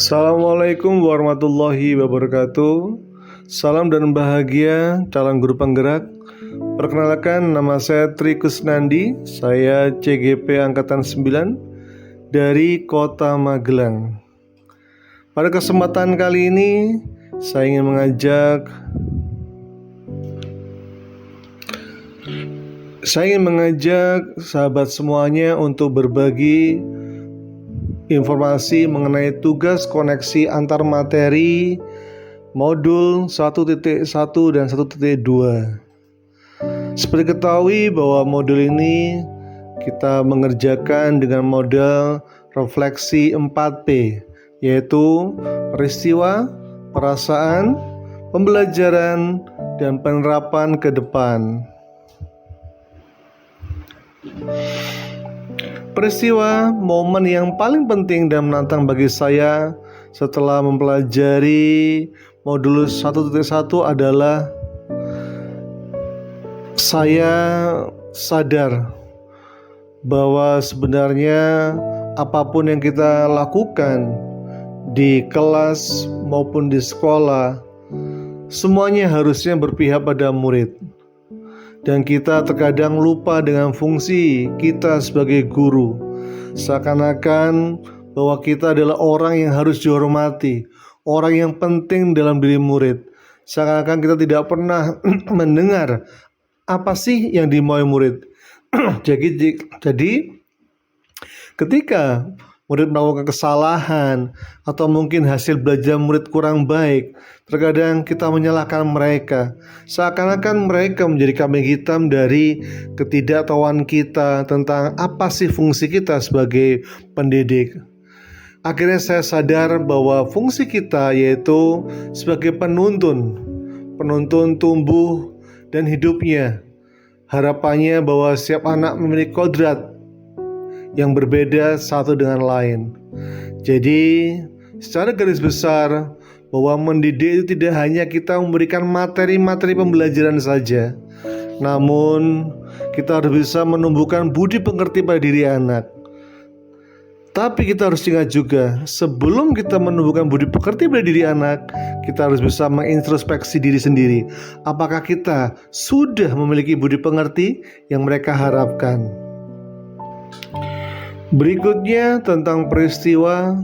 Assalamualaikum warahmatullahi wabarakatuh. Salam dan bahagia calon guru penggerak. Perkenalkan, nama saya Tri Kusnandi. Saya CGP Angkatan 9 dari Kota Magelang. Pada kesempatan kali ini saya ingin mengajak sahabat semuanya untuk berbagi informasi mengenai tugas koneksi antar materi modul 1.1 dan 1.2. Seperti ketahui bahwa modul ini kita mengerjakan dengan model refleksi 4P, yaitu peristiwa, perasaan, pembelajaran, dan penerapan ke depan. Peristiwa, momen yang paling penting dan menantang bagi saya setelah mempelajari modul 1.1 adalah saya sadar bahwa sebenarnya apapun yang kita lakukan di kelas maupun di sekolah, semuanya harusnya berpihak pada murid. Dan kita terkadang lupa dengan fungsi kita sebagai guru. Seakan-akan bahwa kita adalah orang yang harus dihormati, orang yang penting dalam diri murid. Seakan-akan kita tidak pernah mendengar apa sih yang dimau murid. Jadi ketika murid melakukan kesalahan atau mungkin hasil belajar murid kurang baik, terkadang kita menyalahkan mereka. Seakan-akan mereka menjadi kambing hitam dari ketidaktahuan kita tentang apa sih fungsi kita sebagai pendidik. Akhirnya saya sadar bahwa fungsi kita yaitu sebagai penuntun tumbuh dan hidupnya. Harapannya bahwa setiap anak memiliki kodrat yang berbeda satu dengan lain. Jadi secara garis besar, bahwa mendidik itu tidak hanya kita memberikan materi-materi pembelajaran saja, namun kita harus bisa menumbuhkan budi pengerti pada diri anak. Tapi kita harus ingat juga, sebelum kita menumbuhkan budi pekerti pada diri anak, kita harus bisa mengintrospeksi diri sendiri. Apakah kita sudah memiliki budi pengerti yang mereka harapkan? Berikutnya tentang peristiwa,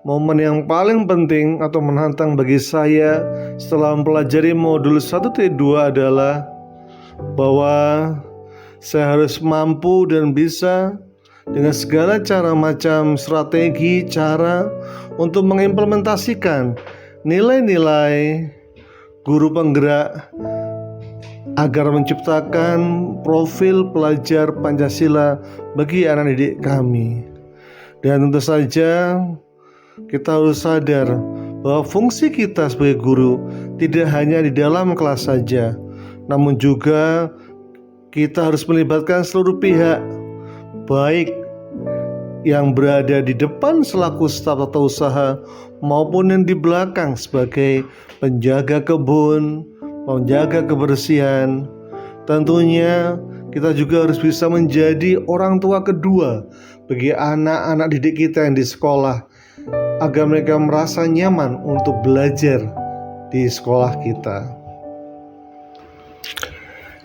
momen yang paling penting atau menantang bagi saya setelah mempelajari modul 1.2 adalah bahwa saya harus mampu dan bisa dengan segala cara macam strategi, cara untuk mengimplementasikan nilai-nilai guru penggerak agar menciptakan profil pelajar Pancasila bagi anak didik kami. Dan tentu saja kita harus sadar bahwa fungsi kita sebagai guru tidak hanya di dalam kelas saja, namun juga kita harus melibatkan seluruh pihak, baik yang berada di depan selaku staf atau usaha maupun yang di belakang sebagai penjaga kebun, menjaga kebersihan. Tentunya kita juga harus bisa menjadi orang tua kedua bagi anak-anak didik kita yang di sekolah, agar mereka merasa nyaman untuk belajar di sekolah kita.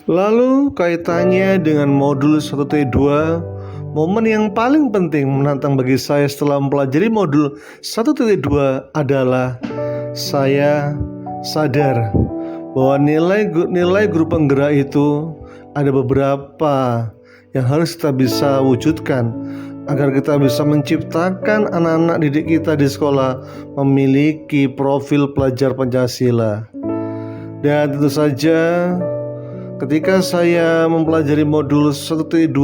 Lalu kaitannya dengan modul 1.2, momen yang paling penting menantang bagi saya setelah mempelajari modul 1.2 adalah saya sadar bahwa nilai guru penggerak itu ada beberapa yang harus kita bisa wujudkan agar kita bisa menciptakan anak-anak didik kita di sekolah memiliki profil pelajar Pancasila. Dan tentu saja ketika saya mempelajari modul 1.2,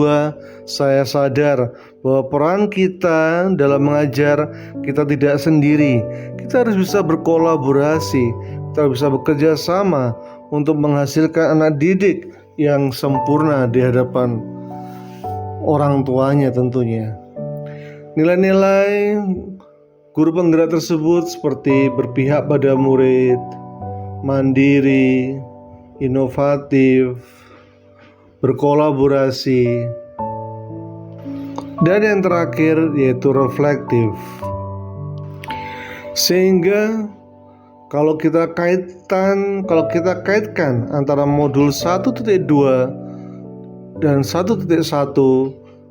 saya sadar bahwa peran kita dalam mengajar kita tidak sendiri. Kita harus bisa berkolaborasi, kita harus bisa bekerja sama untuk menghasilkan anak didik yang sempurna di hadapan orang tuanya tentunya. Nilai-nilai guru penggerak tersebut seperti berpihak pada murid, mandiri, inovatif, berkolaborasi, dan yang terakhir yaitu reflektif. Sehingga kalau kita kaitkan antara modul 1.2 dan 1.1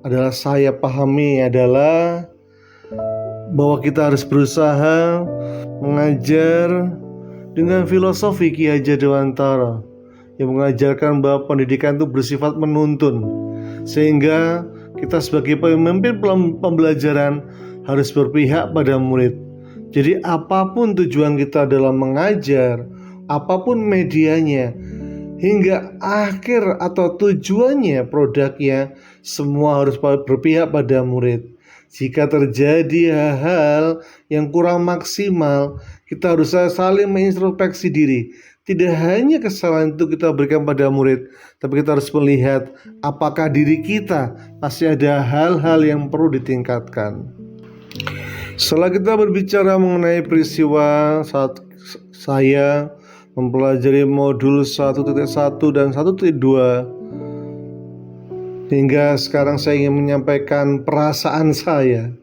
adalah saya pahami adalah bahwa kita harus berusaha mengajar dengan filosofi Ki Hajar Dewantara yang mengajarkan bahwa pendidikan itu bersifat menuntun, sehingga kita sebagai pemimpin pembelajaran harus berpihak pada murid. Jadi apapun tujuan kita dalam mengajar, apapun medianya, hingga akhir atau tujuannya, produknya, semua harus berpihak pada murid. Jika terjadi hal-hal yang kurang maksimal, kita harus saling mengintrospeksi diri. Tidak hanya kesalahan itu kita berikan pada murid, tapi kita harus melihat apakah diri kita masih ada hal-hal yang perlu ditingkatkan. Setelah kita berbicara mengenai peristiwa saat saya mempelajari modul 1.1 dan 1.2, hingga sekarang saya ingin menyampaikan perasaan saya.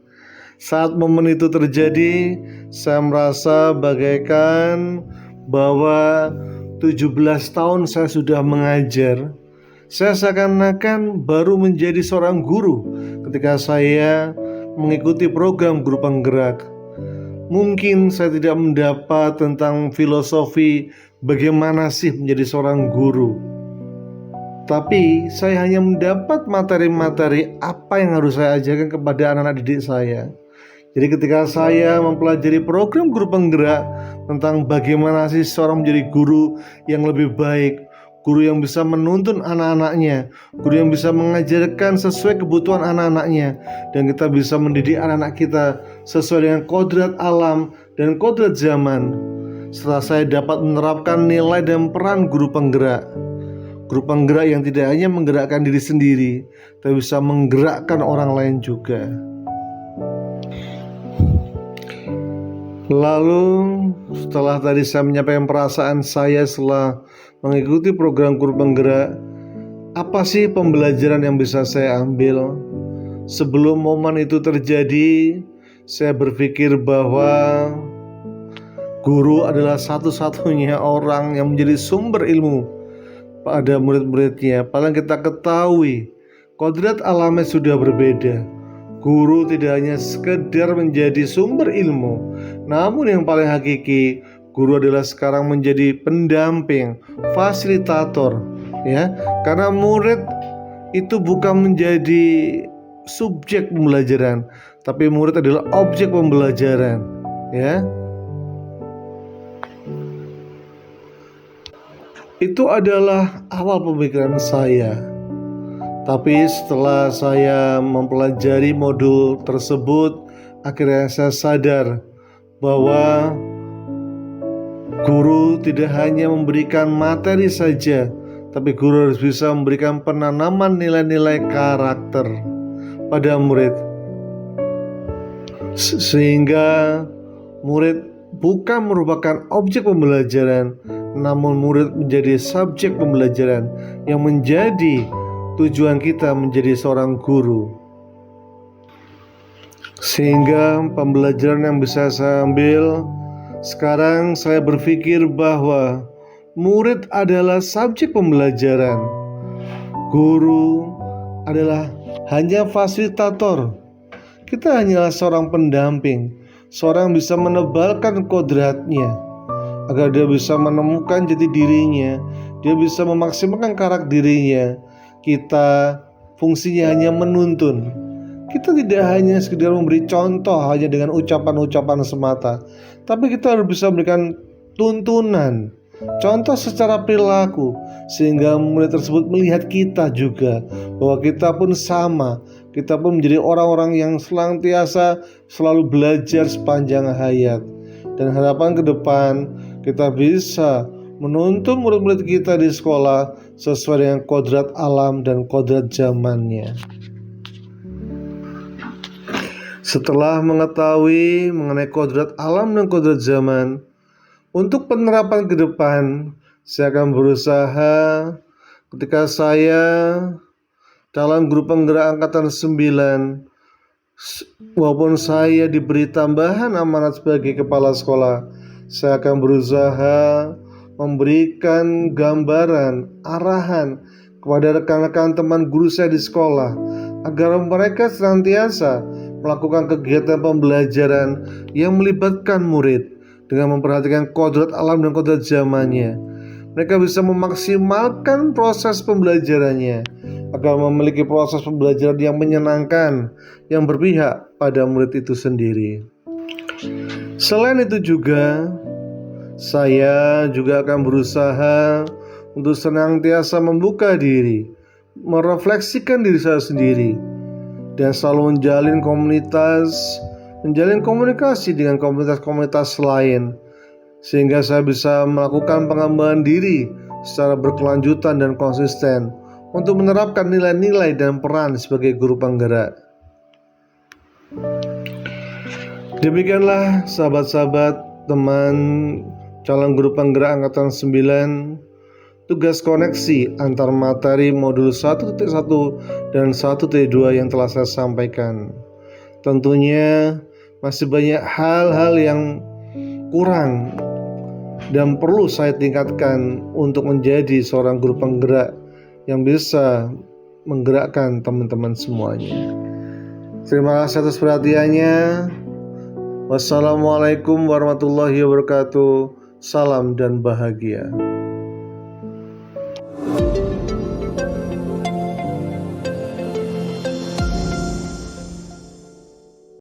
Saat momen itu terjadi, saya merasa bagaikan bahwa 17 tahun saya sudah mengajar. Saya seakan-akan baru menjadi seorang guru ketika saya mengikuti program guru penggerak. Mungkin saya tidak mendapat tentang filosofi bagaimana sih menjadi seorang guru, tapi saya hanya mendapat materi-materi apa yang harus saya ajarkan kepada anak-anak didik saya. Jadi ketika saya mempelajari program guru penggerak tentang bagaimana sih seorang menjadi guru yang lebih baik, guru yang bisa menuntun anak-anaknya, guru yang bisa mengajarkan sesuai kebutuhan anak-anaknya, dan kita bisa mendidik anak-anak kita sesuai dengan kodrat alam dan kodrat zaman. Setelah saya dapat menerapkan nilai dan peran guru penggerak yang tidak hanya menggerakkan diri sendiri, tapi bisa menggerakkan orang lain juga. Lalu setelah tadi saya menyampaikan perasaan saya setelah mengikuti program guru penggerak, apa sih pembelajaran yang bisa saya ambil? Sebelum momen itu terjadi, saya berpikir bahwa guru adalah satu-satunya orang yang menjadi sumber ilmu pada murid-muridnya. Paling kita ketahui, kodrat alamnya sudah berbeda. Guru tidak hanya sekedar menjadi sumber ilmu, namun yang paling hakiki, guru adalah sekarang menjadi pendamping, fasilitator, ya. Karena murid itu bukan menjadi subjek pembelajaran, tapi murid adalah objek pembelajaran, ya. Itu adalah awal pemikiran saya. Tapi setelah saya mempelajari modul tersebut, akhirnya saya sadar bahwa guru tidak hanya memberikan materi saja, tapi guru harus bisa memberikan penanaman nilai-nilai karakter pada murid, sehingga murid bukan merupakan objek pembelajaran, namun murid menjadi subjek pembelajaran yang menjadi tujuan kita menjadi seorang guru. Sehingga pembelajaran yang bisa saya ambil sekarang, saya berpikir bahwa murid adalah subjek pembelajaran, guru adalah hanya fasilitator. Kita hanyalah seorang pendamping, seorang bisa menebalkan kodratnya agar dia bisa menemukan jati dirinya, dia bisa memaksimalkan karakter dirinya. Kita fungsinya hanya menuntun. Kita tidak hanya sekedar memberi contoh hanya dengan ucapan-ucapan semata, tapi kita harus bisa memberikan tuntunan, contoh secara perilaku, sehingga murid tersebut melihat kita juga bahwa kita pun sama. Kita pun menjadi orang-orang yang senantiasa selalu belajar sepanjang hayat. Dan harapan ke depan, kita bisa menuntun murid-murid kita di sekolah sesuai dengan kodrat alam dan kodrat zamannya. Setelah mengetahui mengenai kodrat alam dan kodrat zaman, untuk penerapan ke depan, saya akan berusaha ketika saya dalam grup penggerak angkatan 9 Walaupun saya diberi tambahan amanat sebagai kepala sekolah, saya akan berusaha memberikan gambaran, arahan kepada rekan-rekan teman guru saya di sekolah agar mereka senantiasa melakukan kegiatan pembelajaran yang melibatkan murid dengan memperhatikan kodrat alam dan kodrat zamannya. Mereka bisa memaksimalkan proses pembelajarannya agar memiliki proses pembelajaran yang menyenangkan, yang berpihak pada murid itu sendiri. Selain itu juga, saya juga akan berusaha untuk senantiasa membuka diri, merefleksikan diri saya sendiri, dan selalu menjalin komunikasi dengan komunitas-komunitas lain, sehingga saya bisa melakukan pengembangan diri secara berkelanjutan dan konsisten untuk menerapkan nilai-nilai dan peran sebagai guru penggerak. Demikianlah sahabat-sahabat, teman calon guru penggerak angkatan 9, tugas koneksi antar materi modul 1.1 dan 1.2 yang telah saya sampaikan. Tentunya masih banyak hal-hal yang kurang dan perlu saya tingkatkan untuk menjadi seorang guru penggerak yang bisa menggerakkan teman-teman semuanya. Terima kasih atas perhatiannya. Wassalamualaikum warahmatullahi wabarakatuh. Salam dan bahagia.